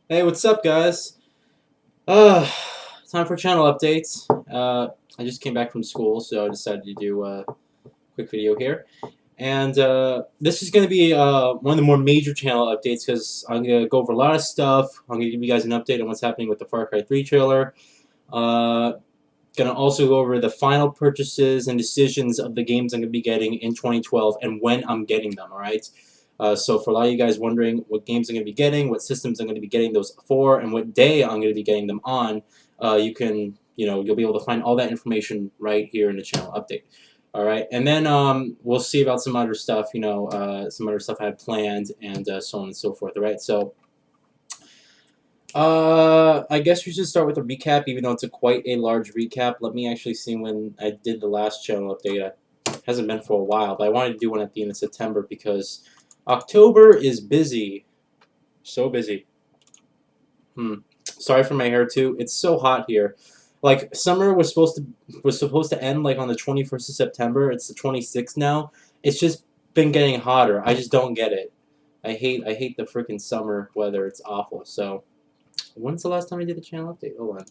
Hey, what's up, guys? Uh, Time for channel updates. I just came back from school, so I decided to do a quick video here. And this is going to be one of the more major channel updates because I'm going to go over a lot of stuff. I'm going to give you guys an update on what's happening with the Far Cry 3 trailer. Uh, going to also go over the final purchases and decisions of the games I'm going to be getting in 2012 and when I'm getting them, alright? So for a lot of you guys wondering what games I'm going to be getting, what systems I'm going to be getting those for, and what day I'm going to be getting them on, you'll be able to find all that information right here in the channel update. All right, and then we'll see about some other stuff, some other stuff I have planned, and so on and so forth. All right, so I guess we should start with a recap, even though it's quite a large recap. Let me actually see when I did the last channel update. It hasn't been for a while, but I wanted to do one at the end of September because October is busy. So busy. Sorry for my hair too. It's so hot here. Like summer was supposed to end like on the 21st of September. It's the 26th now. It's just been getting hotter. I just don't get it. I hate the freaking summer weather. It's awful. So, when's the last time I did a channel update? Hold on.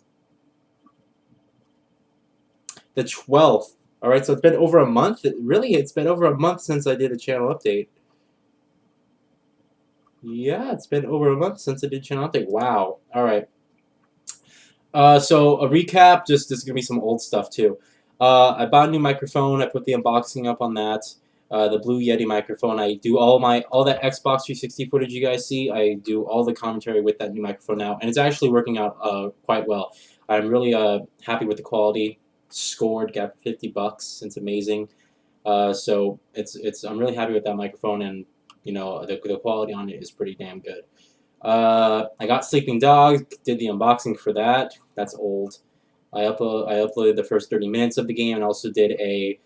The 12th. All right, so it's been over a month. It's been over a month since I did a channel update. Yeah, it's been over a month since I did a channel update. Wow. All right. So a recap, just this is gonna be some old stuff too. I bought a new microphone. I put the unboxing up on that. The Blue Yeti microphone. I do all that Xbox 360 footage you guys see. I do all the commentary with that new microphone now, and it's actually working out quite well. I'm really happy with the quality. Scored, got $50. It's amazing. So I'm really happy with that microphone, and the quality on it is pretty damn good. I got Sleeping Dogs, did the unboxing for that. That's old. I uploaded the first 30 minutes of the game and also did a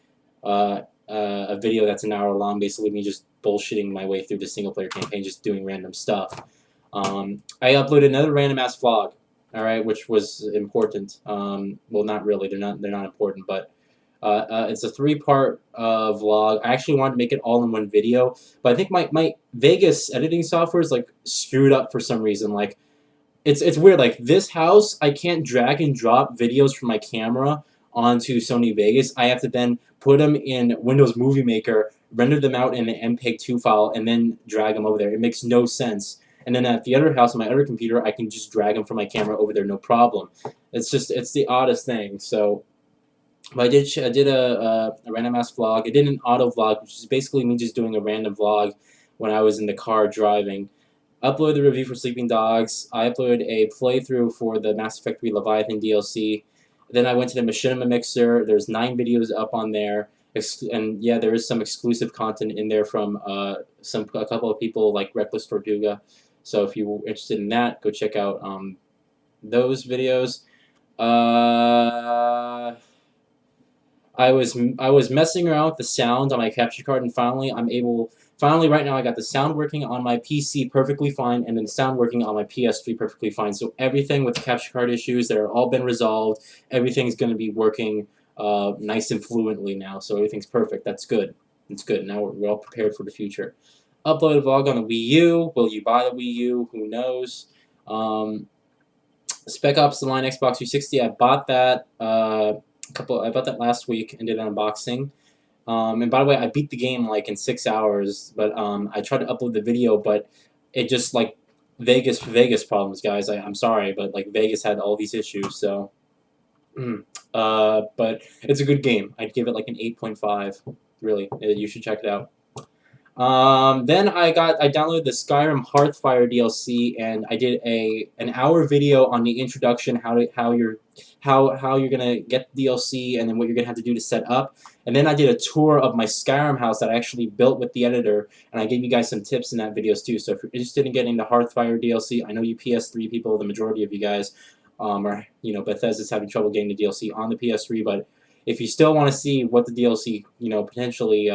video that's an hour long, basically me just bullshitting my way through the single player campaign, just doing random stuff. I uploaded another random ass vlog, all right, which was important. Well, not really. They're not important, but it's a three-part vlog. I actually wanted to make it all in one video, but I think my Vegas editing software is like screwed up for some reason. Like it's weird. Like this house, I can't drag and drop videos from my camera onto Sony Vegas. I have to then put them in Windows Movie Maker, render them out in an MPEG-2 file, and then drag them over there. It makes no sense. And then at the other house on my other computer, I can just drag them from my camera over there, no problem. It's the oddest thing. So but I did a random ass vlog. I did an auto vlog, which is basically me just doing a random vlog when I was in the car driving. Uploaded the review for Sleeping Dogs. I uploaded a playthrough for the Mass Effect 3 Leviathan DLC. Then I went to the Machinima Mixer. There's 9 videos up on there. And yeah, there is some exclusive content in there from a couple of people like Reckless Tortuga. So if you're interested in that, go check out those videos. I was messing around with the sound on my capture card, and finally right now I got the sound working on my PC perfectly fine, and then the sound working on my PS3 perfectly fine. So everything with the capture card issues, they're all been resolved. Everything's going to be working nice and fluently now, so everything's perfect. That's good. It's good. Now we're all prepared for the future. Upload a vlog on the Wii U. Will you buy the Wii U? Who knows? Spec Ops: The Line Xbox 360. I bought that. I bought that last week and did an unboxing. And by the way, I beat the game like in 6 hours, but I tried to upload the video, but it just like Vegas problems, guys. I'm sorry, but like Vegas had all these issues, so. But it's a good game. I'd give it like an 8.5. Really, you should check it out. Then I downloaded the Skyrim Hearthfire DLC, and I did an hour video on the introduction, how you're gonna get the DLC, and then what you're gonna have to do to set up. And then I did a tour of my Skyrim house that I actually built with the editor, and I gave you guys some tips in that videos too. So if you're interested in getting the Hearthfire DLC, I know you PS3 people, the majority of you guys, Bethesda's having trouble getting the DLC on the PS3, but if you still want to see what the DLC, potentially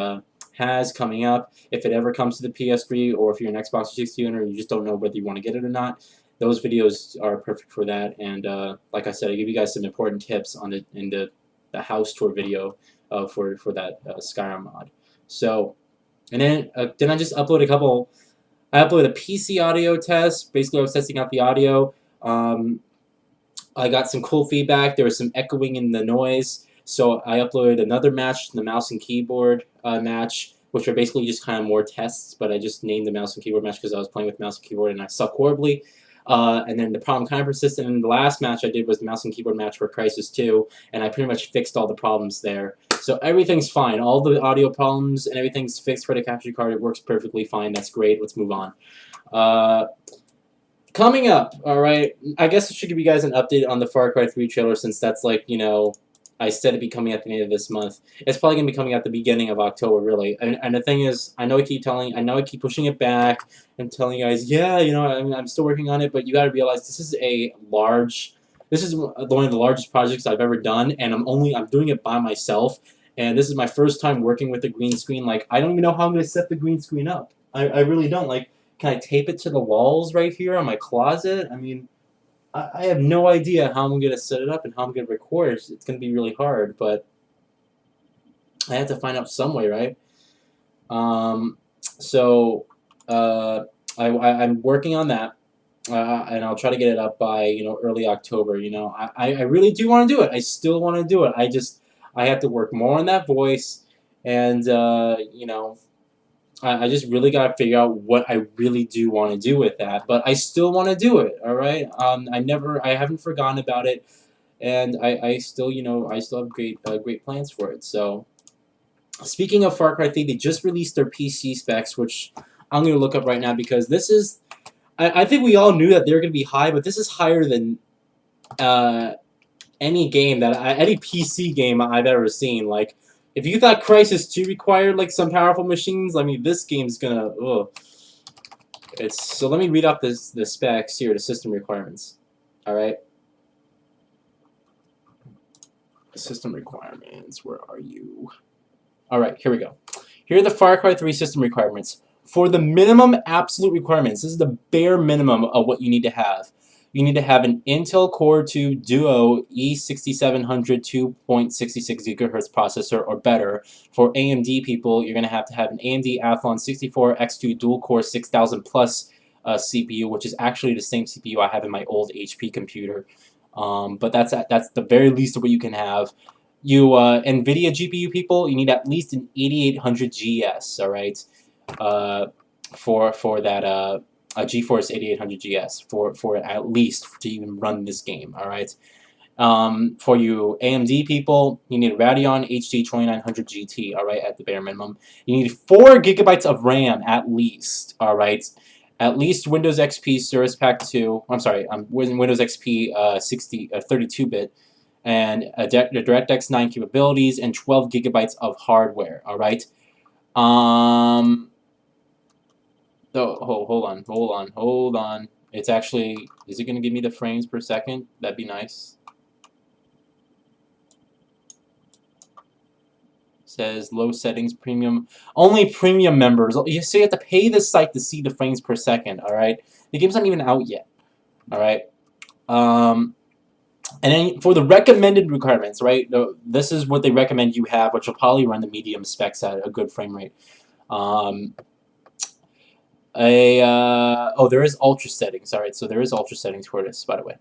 has coming up, if it ever comes to the PS3, or if you're an Xbox 360 owner and you just don't know whether you want to get it or not, those videos are perfect for that. And like I said, I give you guys some important tips on the house tour video for that Skyrim mod. So, and then I just upload a couple I uploaded a PC audio test. Basically, I was testing out the audio. I got some cool feedback. There was some echoing in the noise. So I uploaded another match, the mouse and keyboard match, which are basically just kind of more tests, but I just named the mouse and keyboard match because I was playing with mouse and keyboard and I suck horribly. And then the problem kind of persisted, and the last match I did was the mouse and keyboard match for Crisis 2, and I pretty much fixed all the problems there. So everything's fine. All the audio problems and everything's fixed for the capture card. It works perfectly fine. That's great. Let's move on. Coming up, alright, I guess I should give you guys an update on the Far Cry 3 trailer since that's like, you know, I said it'd be coming at the end of this month. It's probably going to be coming at the beginning of October, really. And the thing is, I know I keep pushing it back and telling you guys, yeah, you know, I'm still working on it, but you got to realize this is one of the largest projects I've ever done, and I'm doing it by myself, and this is my first time working with a green screen. Like, I don't even know how I'm going to set the green screen up. I really don't. Like, can I tape it to the walls right here on my closet? I mean, I have no idea how I'm going to set it up and how I'm going to record. It's going to be really hard, but I have to find out some way, right? So I'm working on that, and I'll try to get it up by, you know, early October. You know, I really do want to do it. I still want to do it. I have to work more on that voice, and you know, I just really got to figure out what I really do want to do with that, but I still want to do it, all right? I haven't forgotten about it, and I still, you know, I still have great plans for it. So, speaking of Far Cry 3, they just released their PC specs, which I'm going to look up right now because this is, I think we all knew that they're going to be high, but this is higher than any PC game I've ever seen. Like, if you thought Crisis 2 required like some powerful machines, I mean, this game's gonna. Ugh. So let me read off the specs here, the system requirements. All right. System requirements. Where are you? All right, here we go. Here are the Far Cry 3 system requirements. For the minimum absolute requirements, this is the bare minimum of what you need to have. You need to have an Intel Core 2 Duo E6700 2.66 GHz processor or better. For AMD people, you're going to have an AMD Athlon 64X2 dual-core 6000 plus CPU, which is actually the same CPU I have in my old HP computer. But that's the very least of what you can have. You NVIDIA GPU people, you need at least an 8800 GS, all right, for that a GeForce 8800 GS for at least to even run this game, all right. For you AMD people, you need a Radeon HD 2900 GT, all right, at the bare minimum. You need 4 gigabytes of RAM at least, all right. At least Windows XP Service Pack 2. I'm sorry, Windows XP 32-bit. And DirectX 9 capabilities and 12 gigabytes of hardware. All right. Hold on. It's actually, is it going to give me the frames per second? That'd be nice. Says low settings, premium. Only premium members. So you have to pay this site to see the frames per second. All right. The game's not even out yet. All right. And then for the recommended requirements, right, this is what they recommend you have, which will probably run the medium specs at a good frame rate. There is ultra settings. All right, so there is ultra settings for this, by the way.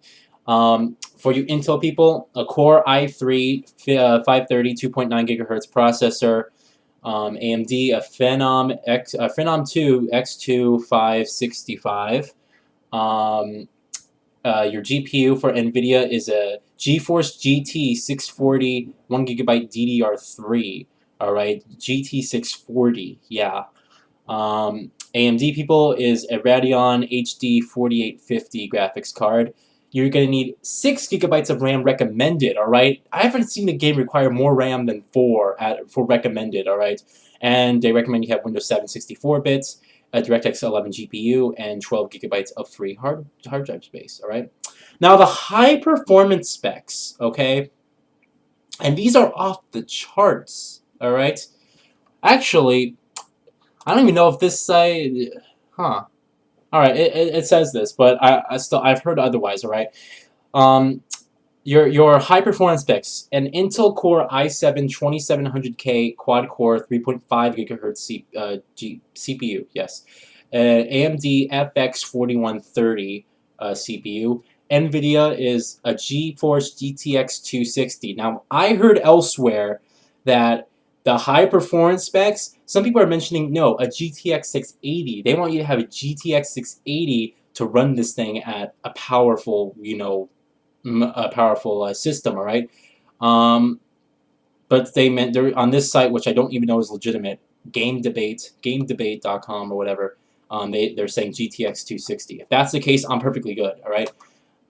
For you Intel people, a Core i3 530 2.9 gigahertz processor. AMD, a Phenom 2 X2 565. Your GPU for NVIDIA is a GeForce GT 640 1GB DDR3. All right, GT 640. Yeah. AMD people is a Radeon HD 4850 graphics card. You're going to need 6 gigabytes of RAM recommended, all right? I haven't seen the game require more RAM than 4 for recommended, all right? And they recommend you have Windows 7 64 bits, a DirectX 11 GPU, and 12 gigabytes of free hard drive space, all right? Now, the high performance specs, okay? And these are off the charts, all right? Actually, I don't even know if this site, All right, it says this, but I've heard otherwise. All right, your high performance specs: an Intel Core i7 2700K quad core 3.5 gigahertz CPU. Yes, AMD FX 4130 CPU. NVIDIA is a GeForce GTX 260. Now, I heard elsewhere that the high performance specs, some people are mentioning, no, a GTX 680. They want you to have a GTX 680 to run this thing at a powerful, system, all right? But they meant, they're on this site, which I don't even know is legitimate, gamedebate.com or whatever, they're saying GTX 260. If that's the case, I'm perfectly good, all right?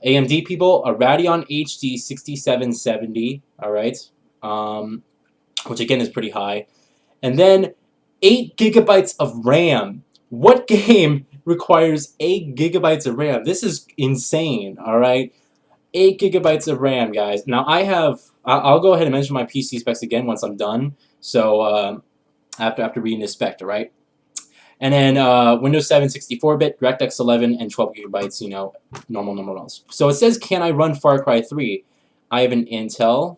AMD people, a Radeon HD 6770, all right, which again is pretty high. And then 8 gigabytes of RAM. What game requires 8 gigabytes of RAM? This is insane, all right? 8 gigabytes of RAM, guys. Now, I'll go ahead and mention my PC specs again once I'm done. So, after reading this spec, all right? And then Windows 7 64-bit, DirectX 11, and 12 gigabytes, normal. So it says, can I run Far Cry 3? I have an Intel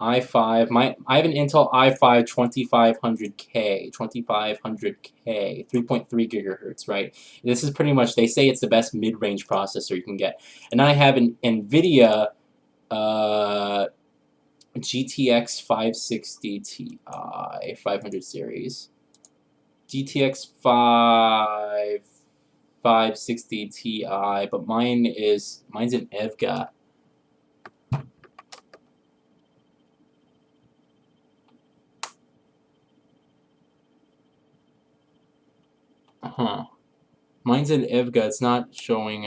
i5, I have an Intel i5 2500K, 3.3 gigahertz, right? This is pretty much, they say it's the best mid-range processor you can get. And I have an NVIDIA GTX 560 Ti 500 series. GTX 560 Ti, but mine's an EVGA. Mine's an EVGA. It's not showing.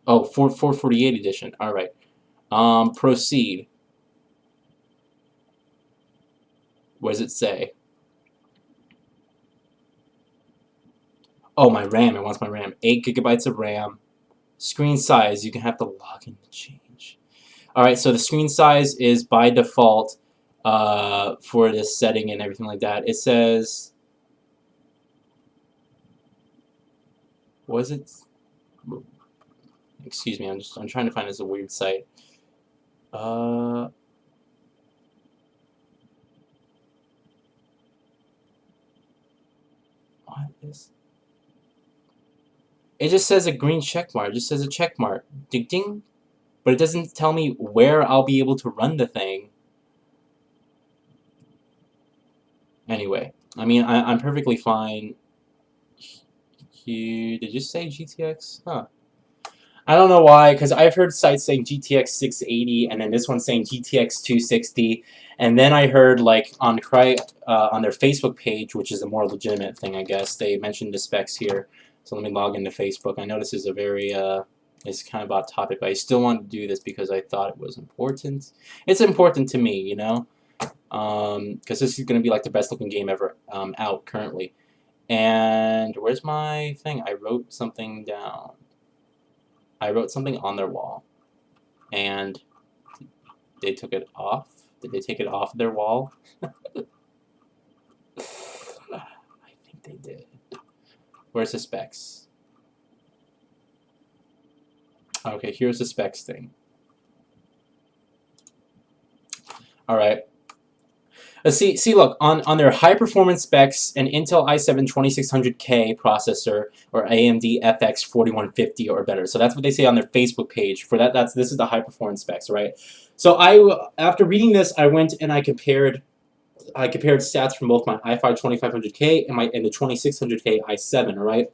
448 edition. All right. Proceed. What does it say? Oh, my RAM. It wants my RAM. 8 gigabytes of RAM. Screen size. You can have to log in to change. All right. So the screen size is by default for this setting and everything like that. It says. Was it? Excuse me. I'm trying to find this a weird site. What is? It just says a green check mark. It just says a check mark. Ding ding. But it doesn't tell me where I'll be able to run the thing. Anyway, I mean, I'm perfectly fine. Did you say GTX? Huh. I don't know why, because I've heard sites saying GTX 680, and then this one's saying GTX 260, and then I heard, like, on their Facebook page, which is a more legitimate thing, I guess, they mentioned the specs here. So let me log into Facebook. I know this is a very, it's kind of off topic, but I still want to do this because I thought it was important. It's important to me, you know? Because this is going to be, like, the best-looking game ever out currently. And where's my thing? I wrote something down. I wrote something on their wall, and they took it off. Did they take it off their wall? I think they did. Where's the specs? Okay, here's the specs thing. All right. See, look, on their high-performance specs, an Intel i7 2600K processor or AMD FX 4150 or better. So that's what they say on their Facebook page. For that, this is the high-performance specs, right? So after reading this, I went and I compared stats from both my i5 2500K and the 2600K i7, all right?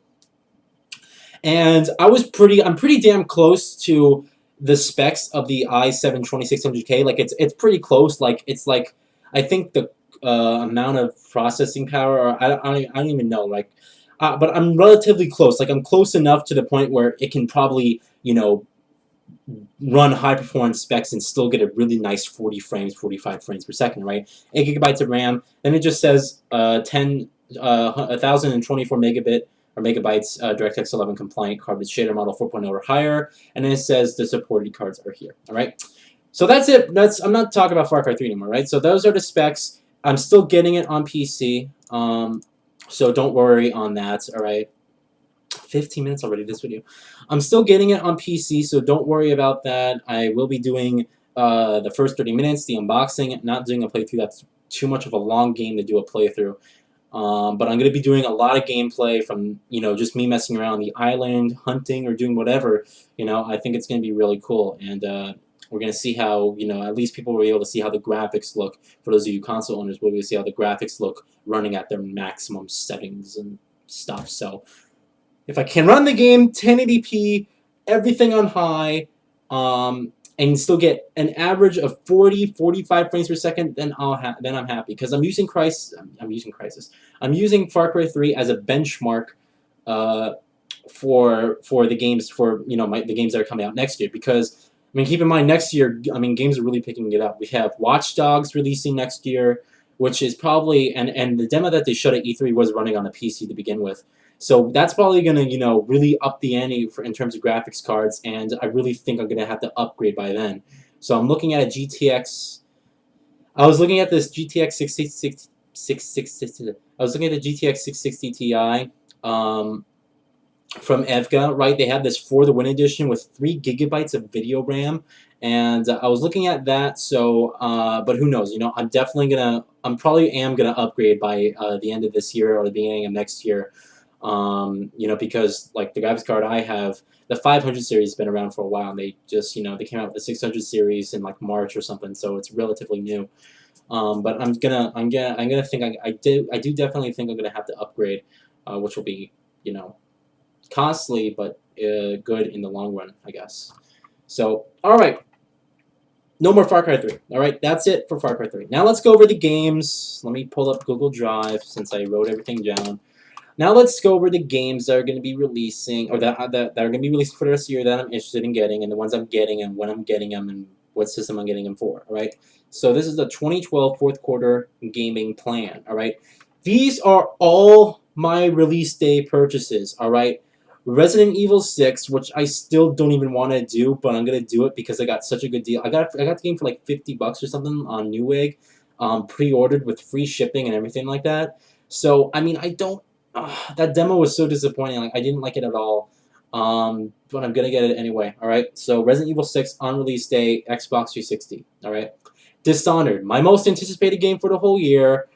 And I'm pretty damn close to the specs of the i7 2600K. Like it's pretty close. Like it's like. I think the amount of processing power, or I don't even know, like, but I'm relatively close. Like, I'm close enough to the point where it can probably, run high performance specs and still get a really nice 40 frames, 45 frames per second, right? 8 gigabytes of RAM. Then it just says 1024 megabytes DirectX 11 compliant card with shader model 4.0 or higher, and then it says the supported cards are here. All right. So that's it. I'm not talking about Far Cry 3 anymore, right? So those are the specs. I'm still getting it on PC, so don't worry on that, all right? 15 minutes already, this video. I'm still getting it on PC, so don't worry about that. I will be doing the first 30 minutes, the unboxing, not doing a playthrough. too much of a long game to do a playthrough. But I'm going to be doing a lot of gameplay from, just me messing around the island, hunting, or doing whatever. I think it's going to be really cool. And we're going to see how, at least people will be able to see how the graphics look. For those of you console owners, we'll be able to see how the graphics look running at their maximum settings and stuff. So if I can run the game 1080p, everything on high, and still get an average of 40, 45 frames per second, then I'm happy, because I'm using Crisis. I'm using Far Cry 3 as a benchmark for the games the games that are coming out next year, because keep in mind, next year, games are really picking it up. We have Watch Dogs releasing next year, which is probably, and the demo that they showed at E3 was running on a PC to begin with. So that's probably going to, really up the ante in terms of graphics cards, and I really think I'm going to have to upgrade by then. So I'm looking at a GTX. I was looking at this GTX 660. I was looking at the GTX 660 Ti from EVGA, right? They have this For the Win edition with 3 gigabytes of video RAM, and I was looking at that. So, but who knows? I'm probably gonna upgrade by the end of this year or the beginning of next year. Because like the graphics card I have, the 500 series has been around for a while, and they just, they came out with the 600 series in like March or something, so it's relatively new. But I'm gonna think I do definitely think I'm gonna have to upgrade, which will be, costly, but good in the long run, I guess. So, all right. No more Far Cry 3. All right, that's it for Far Cry 3. Now let's go over the games. Let me pull up Google Drive since I wrote everything down. Now let's go over the games that are going to be releasing, or that are going to be released for the rest of the year that I'm interested in getting, and the ones I'm getting, and when I'm getting them, and what system I'm getting them for. All right. So this is the 2012 fourth quarter gaming plan. All right. These are all my release day purchases. All right. Resident Evil 6, which I still don't even want to do, but I'm gonna do it because I got such a good deal. I got the game for like $50 or something on Newegg, pre-ordered with free shipping and everything like that. So I don't. That demo was so disappointing. Like I didn't like it at all. But I'm gonna get it anyway. All right. So Resident Evil 6 on release day, Xbox 360. All right. Dishonored, my most anticipated game for the whole year.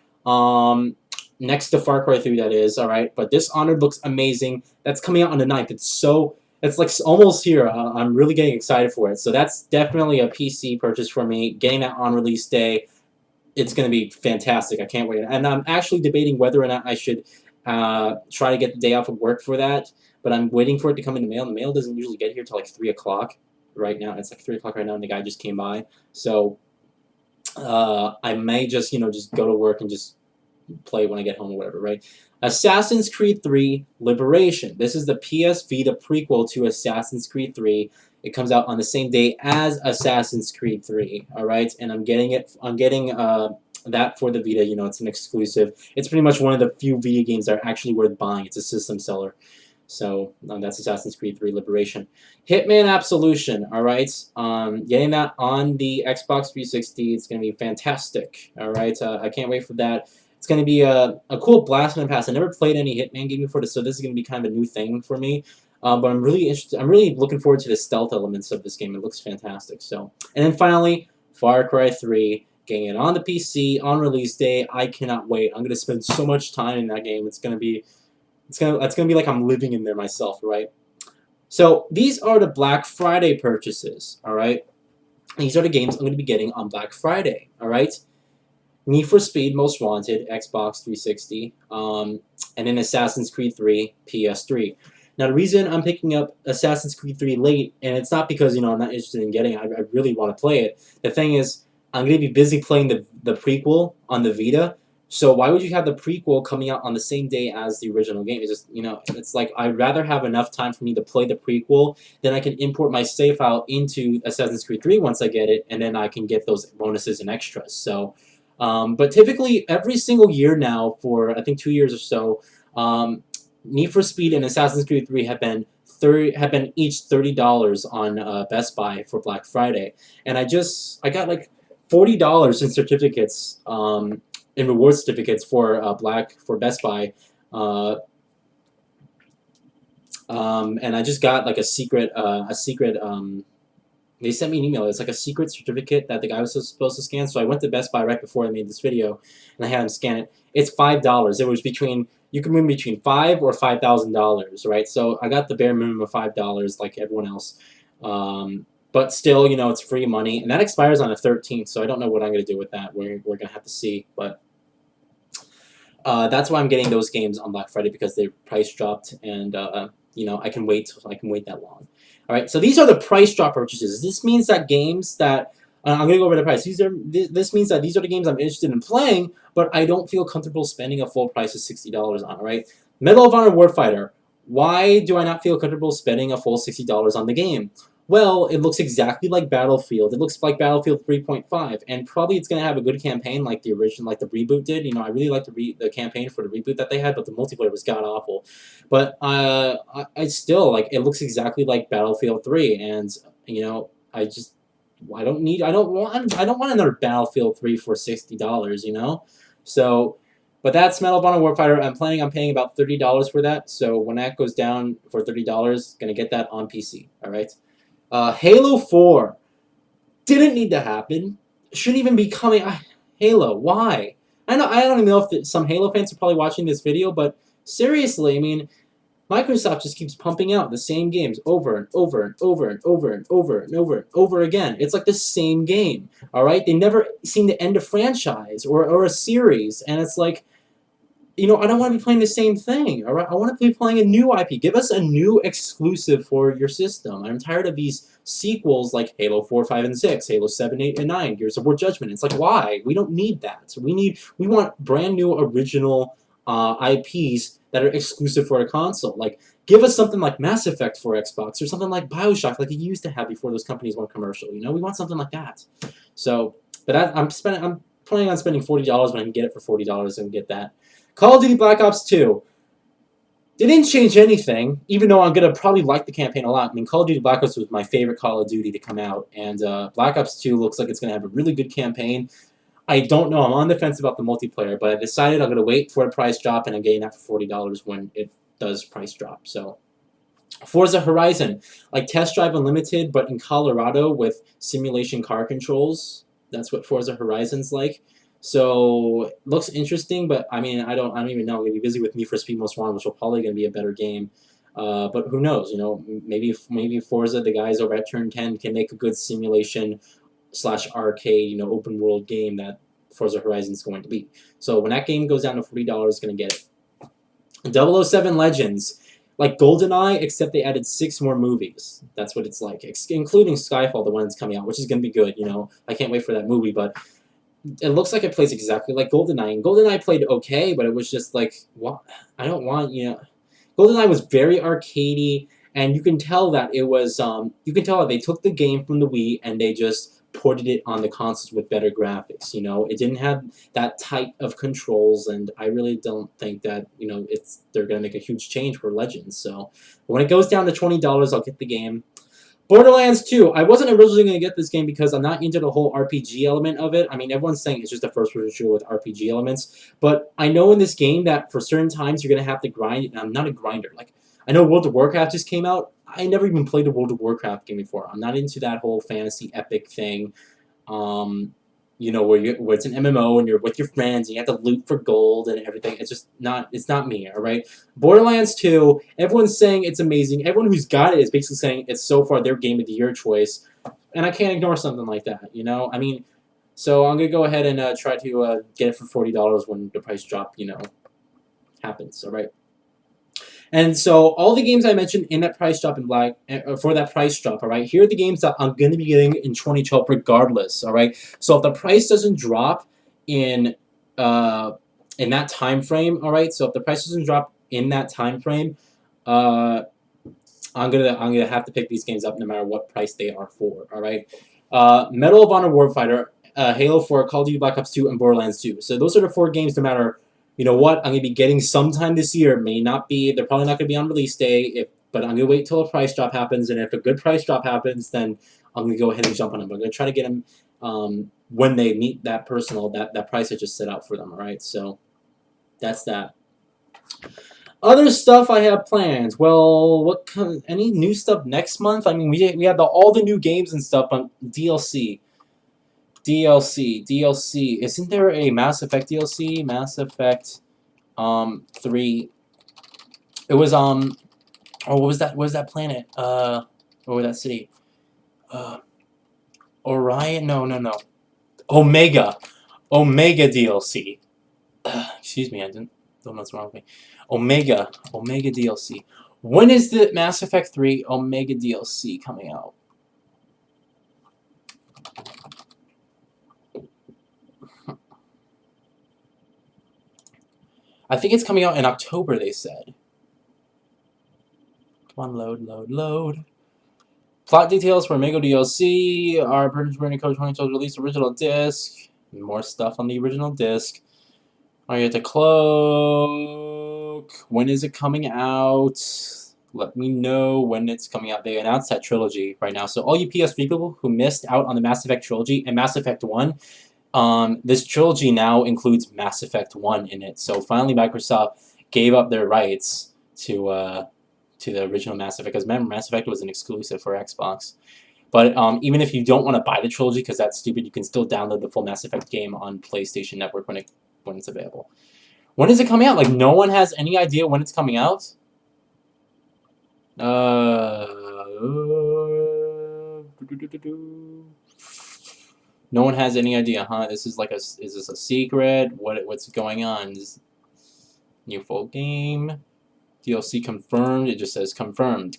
Next to Far Cry 3, that is, all right. But Dishonored looks amazing. That's coming out on the 9th. It's like almost here. I'm really getting excited for it. So that's definitely a PC purchase for me. Getting that on release day, it's going to be fantastic. I can't wait. And I'm actually debating whether or not I should try to get the day off of work for that. But I'm waiting for it to come in the mail. And the mail doesn't usually get here till like 3 o'clock right now. It's like 3 o'clock right now, and the guy just came by. So I may just, just go to work and just play when I get home or whatever, right? Assassin's Creed 3 Liberation. This is the PS Vita prequel to Assassin's Creed 3. It comes out on the same day as Assassin's Creed 3, all right? And I'm getting that for the Vita. It's an exclusive. It's pretty much one of the few Vita games that are actually worth buying. It's a system seller. So that's Assassin's Creed 3 Liberation. Hitman Absolution, all right? Getting that on the Xbox 360, it's going to be fantastic, all right? I can't wait for that. It's going to be a cool blast from the past. I never played any Hitman game before, so this is going to be kind of a new thing for me. But I'm really interested. I'm really looking forward to the stealth elements of this game. It looks fantastic. So, and then finally, Far Cry 3, getting it on the PC on release day. I cannot wait. I'm going to spend so much time in that game. It's going to be like I'm living in there myself, right? So these are the Black Friday purchases. All right, these are the games I'm going to be getting on Black Friday. All right. Need for Speed Most Wanted, Xbox 360, and then Assassin's Creed 3, PS3. Now, the reason I'm picking up Assassin's Creed 3 late, and it's not because, I'm not interested in getting it, I really want to play it. The thing is, I'm going to be busy playing the prequel on the Vita, so why would you have the prequel coming out on the same day as the original game? It's just, it's like I'd rather have enough time for me to play the prequel, then I can import my save file into Assassin's Creed 3 once I get it, and then I can get those bonuses and extras. So, but typically, every single year now, for I think 2 years or so, Need for Speed and Assassin's Creed 3 have been each $30 on Best Buy for Black Friday, and I got like $40 in certificates, in reward certificates for Best Buy, and I just got like a secret They sent me an email. It's like a secret certificate that the guy was supposed to scan. So I went to Best Buy right before I made this video, and I had him scan it. It's $5. It was between, you can win between $5 or $5,000, right? So I got the bare minimum of $5, like everyone else. But still, you know, it's free money, and that expires on the 13th. So I don't know what I'm gonna do with that. We're gonna have to see, but. That's why I'm getting those games on Black Friday, because they price dropped, and you know, I can wait that long. All right, so these are the price drop purchases. This means that games that I'm gonna go over the price. This means that these are the games I'm interested in playing, but I don't feel comfortable spending a full price of $60 on. All right, Medal of Honor Warfighter. Why do I not feel comfortable spending a full $60 on the game? Well, it looks exactly like Battlefield. It looks like Battlefield 3.5, and probably it's going to have a good campaign like the original, like the reboot did. You know, I really liked the campaign for the reboot that they had, but the multiplayer was god awful. But I still like, it looks exactly like Battlefield 3, and you know, I don't want another Battlefield 3 for $60. You know, so. But that's Medal of Honor Warfighter. I'm planning on paying about $30 for that. So when that goes down for $30, gonna get that on PC. All right. Halo 4 didn't need to happen. Shouldn't even be coming. Halo, why? I don't even know if some Halo fans are probably watching this video, but seriously, I mean, Microsoft just keeps pumping out the same games over and over and over and over and over and over and over again. It's like the same game, all right? They never seem to end a franchise or a series, and it's like, you know, I don't want to be playing the same thing, all right? I want to be playing a new IP. Give us a new exclusive for your system. I'm tired of these sequels like Halo 4, 5, and 6, Halo 7, 8, and 9, Gears of War Judgment. It's like, why? We don't need that. We want brand new original IPs that are exclusive for a console. Like, give us something like Mass Effect for Xbox, or something like BioShock, like it used to have before those companies went commercial. You know, we want something like that. So, but I'm planning on spending $40 when I can get it for $40 and get that. Call of Duty Black Ops 2. They didn't change anything, even though I'm going to probably like the campaign a lot. I mean, Call of Duty Black Ops was my favorite Call of Duty to come out, and Black Ops 2 looks like it's going to have a really good campaign. I don't know. I'm on the fence about the multiplayer, but I decided I'm going to wait for a price drop, and I'm getting that for $40 when it does price drop. So, Forza Horizon, like Test Drive Unlimited, but in Colorado with simulation car controls. That's what Forza Horizon's like. So looks interesting, but I mean, I don't even know. I'm gonna be busy with Need for Speed Most Wanted, which will probably gonna be a better game. But who knows? You know, maybe Forza, the guys over at Turn 10, can make a good simulation / arcade, you know, open world game that Forza Horizon is going to be. So when that game goes down to $40, gonna get it. 007 Legends, like GoldenEye, except they added 6 more movies. That's what it's like, including Skyfall, the one that's coming out, which is gonna be good. You know, I can't wait for that movie, but. It looks like it plays exactly like GoldenEye. And GoldenEye played okay, but it was just like, what? I don't want, you know. GoldenEye was very arcadey, and you can tell that it was, you can tell that they took the game from the Wii and they just ported it on the consoles with better graphics, you know. It didn't have that type of controls, and I really don't think that, you know, they're going to make a huge change for Legends. So when it goes down to $20, I'll get the game. Borderlands 2. I wasn't originally going to get this game because I'm not into the whole RPG element of it. I mean, everyone's saying it's just a first-person shooter with RPG elements. But I know in this game that for certain times you're going to have to grind. And I'm not a grinder. Like, I know World of Warcraft just came out. I never even played a World of Warcraft game before. I'm not into that whole fantasy epic thing. You know, where it's an MMO and you're with your friends and you have to loot for gold and everything. It's just not, it's not me, all right? Borderlands 2, everyone's saying it's amazing. Everyone who's got it is basically saying it's so far their game of the year choice. And I can't ignore something like that, you know? I mean, so I'm going to go ahead and try to get it for $40 when the price drop, you know, happens, all right? And so all the games I mentioned in that price drop for that price drop, all right, here are the games that I'm going to be getting in 2012 regardless, all right? So if the price doesn't drop in that time frame, all right? So if the price doesn't drop in that time frame, I'm gonna have to pick these games up no matter what price they are for, all right? Medal of Honor Warfighter, Halo 4, Call of Duty Black Ops 2, and Borderlands 2. So those are the 4 games no matter. You know what? I'm going to be getting sometime this year. May not be. They're probably not going to be on release day. But I'm going to wait till a price drop happens. And if a good price drop happens, then I'm going to go ahead and jump on them. I'm going to try to get them when they meet that that price I just set out for them. All right. So that's that. Other stuff I have planned. Well, any new stuff next month? I mean, we have all the new games and stuff on DLC. DLC. Isn't there a Mass Effect DLC? Mass Effect 3. It was oh, what was that? What was that planet? What was that city? Orion? No. Omega. Omega DLC. Excuse me, don't know what's wrong with me. Omega DLC. When is the Mass Effect 3 Omega DLC coming out? I think it's coming out in October, they said. Come on, load. Plot details for Omega DLC. Our purchase branding code 20 tells release original disc. More stuff on the original disc. I get to cloak. When is it coming out? Let me know when it's coming out. They announced that trilogy right now. So all you PS3 people who missed out on the Mass Effect trilogy and Mass Effect 1, this trilogy now includes Mass Effect 1 in it. So finally Microsoft gave up their rights to the original Mass Effect. Because remember, Mass Effect was an exclusive for Xbox. But even if you don't want to buy the trilogy because that's stupid, you can still download the full Mass Effect game on PlayStation Network when it's available. When is it coming out? Like, no one has any idea when it's coming out? No one has any idea, huh? This is like is this a secret? What's going on? New full game. DLC confirmed. It just says confirmed.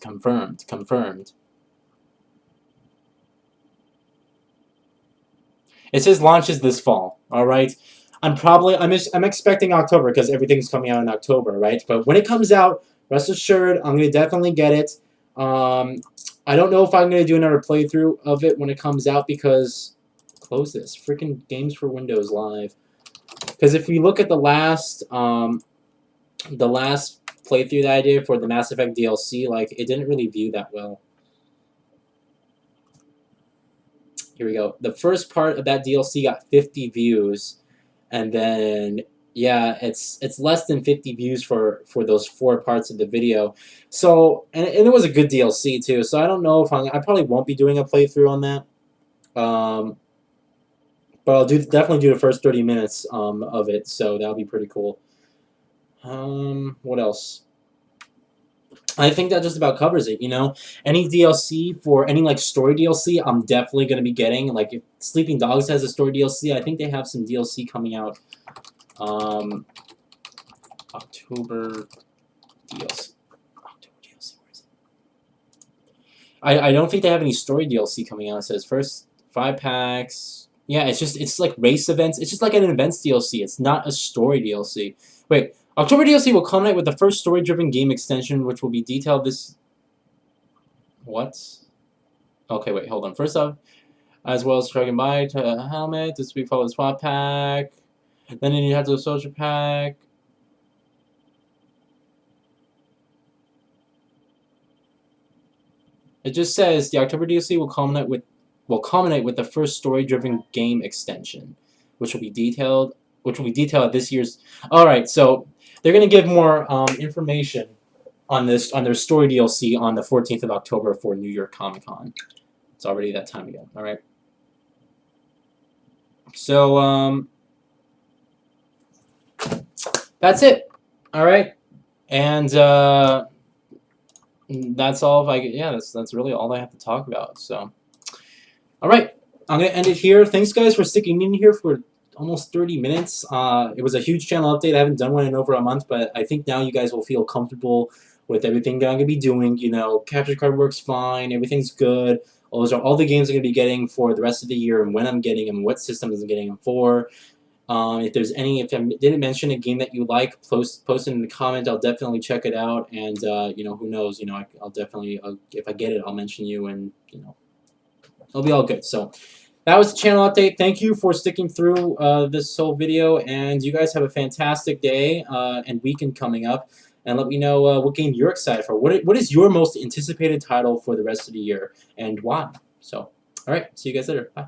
It says launches this fall. All right. I'm expecting October because everything's coming out in October, right? But when it comes out, rest assured, I'm gonna definitely get it. I don't know if I'm gonna do another playthrough of it when it comes out because close this freaking Games for Windows Live. Because if we look at the last playthrough that I did for the Mass Effect DLC, like it didn't really view that well. Here we go. The first part of that DLC got 50 views, and then yeah, it's less than 50 views for those 4 parts of the video. So and it was a good DLC too. So I don't know if I probably won't be doing a playthrough on that. But I'll definitely do the first 30 minutes of it. So that'll be pretty cool. What else? I think that just about covers it, you know? Any DLC for any, like, story DLC, I'm definitely going to be getting. Like, if Sleeping Dogs has a story DLC, I think they have some DLC coming out. October DLC. October DLC, where is it? I don't think they have any story DLC coming out. It says first 5 packs. Yeah, it's like race events. It's just like an events DLC. It's not a story DLC. Wait. October DLC will culminate with the first story-driven game extension, which will be detailed this... What? Okay, wait, hold on. First off, as well as striking by to a helmet, this will be followed swap pack. Then you have the social pack. It just says the October DLC will culminate with the first story-driven game extension, which will be detailed at this year's... Alright, so they're going to give more information on their story DLC on the 14th of October for New York Comic Con. It's already that time again. Alright. So, that's it. Alright. And, that's all that's really all I have to talk about. So, alright. I'm going to end it here. Thanks, guys, for sticking in here for almost 30 minutes. It was a huge channel update. I haven't done one in over a month, but I think now you guys will feel comfortable with everything that I'm going to be doing. You know, capture card works fine. Everything's good. Those are all the games I'm going to be getting for the rest of the year and when I'm getting them, what systems I'm getting them for. If I didn't mention a game that you like, post it in the comment. I'll definitely check it out. And, you know, who knows, you know, I'll definitely, if I get it, I'll mention you and, you know, it'll be all good. So, that was the channel update. Thank you for sticking through this whole video, and you guys have a fantastic day and weekend coming up. And let me know what game you're excited for. What is your most anticipated title for the rest of the year, and why? So, all right, see you guys later. Bye.